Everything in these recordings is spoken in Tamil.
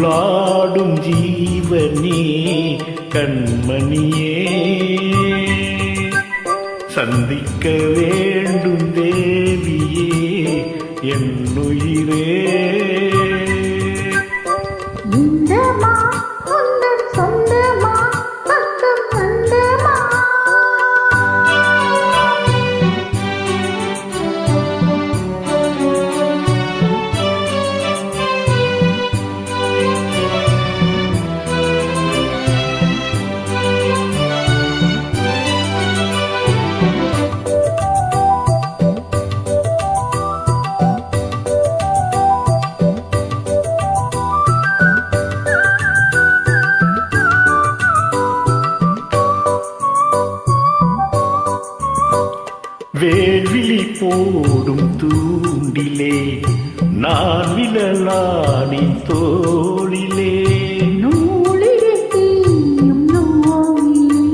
சிந்தைக்குள்ளாடும் ஜீவனே கண்மணியே சந்திக்க வேண்டும் தேவியே என்னுயிரே வேள்விழி போடும் தூண்டிலே நான் விழலாடி தோளிலே நூலிலே தீயும் நோயிலே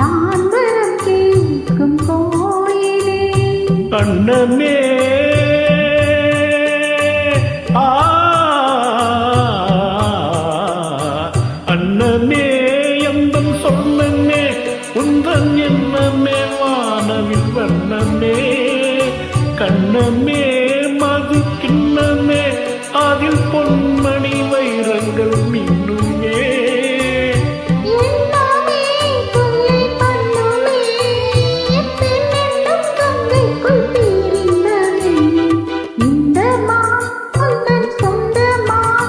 நான் வரம் கேட்கும் கோயிலே அண்ணமே அண்ணமே எந்தன் சொன்னே உந்தன் என்னமே வானவில் வண்ணமே கண்ணமே மது கிண்ணமே அதில் பொன்மணி வைரங்கள் மின்னுமே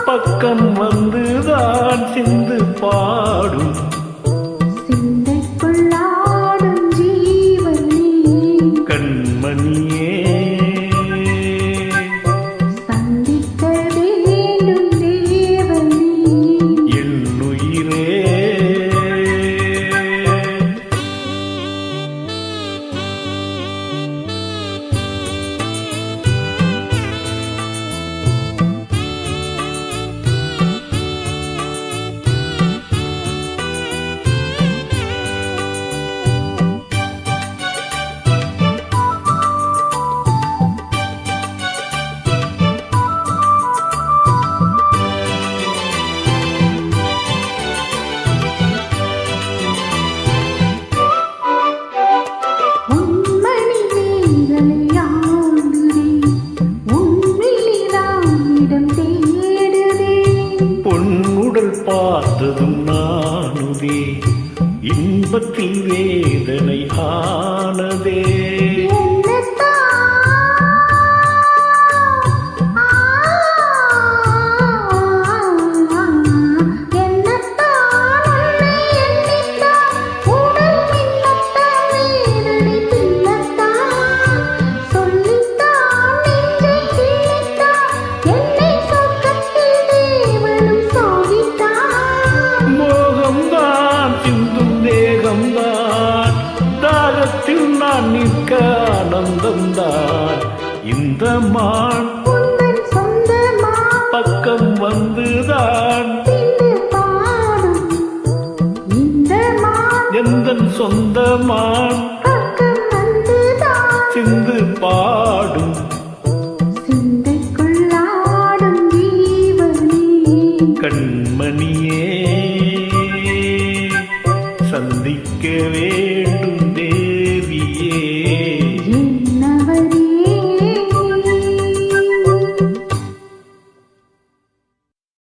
பக்கம் வந்துதான் சிந்து பாடும் கண்மணியே சந்திக்க வேண்டும் தேவனே என்னுயிரே பார்த்ததும் நானுதே இன்பத்தில் வேதனை ஆனதே தாகத்தில் நான் நிற்க ஆனந்தம்தான் இந்த மான் பக்கம் வந்துதான் எந்தன் சொந்தமான் சிந்து பாடும் கண்மணியே சந்திக்கவே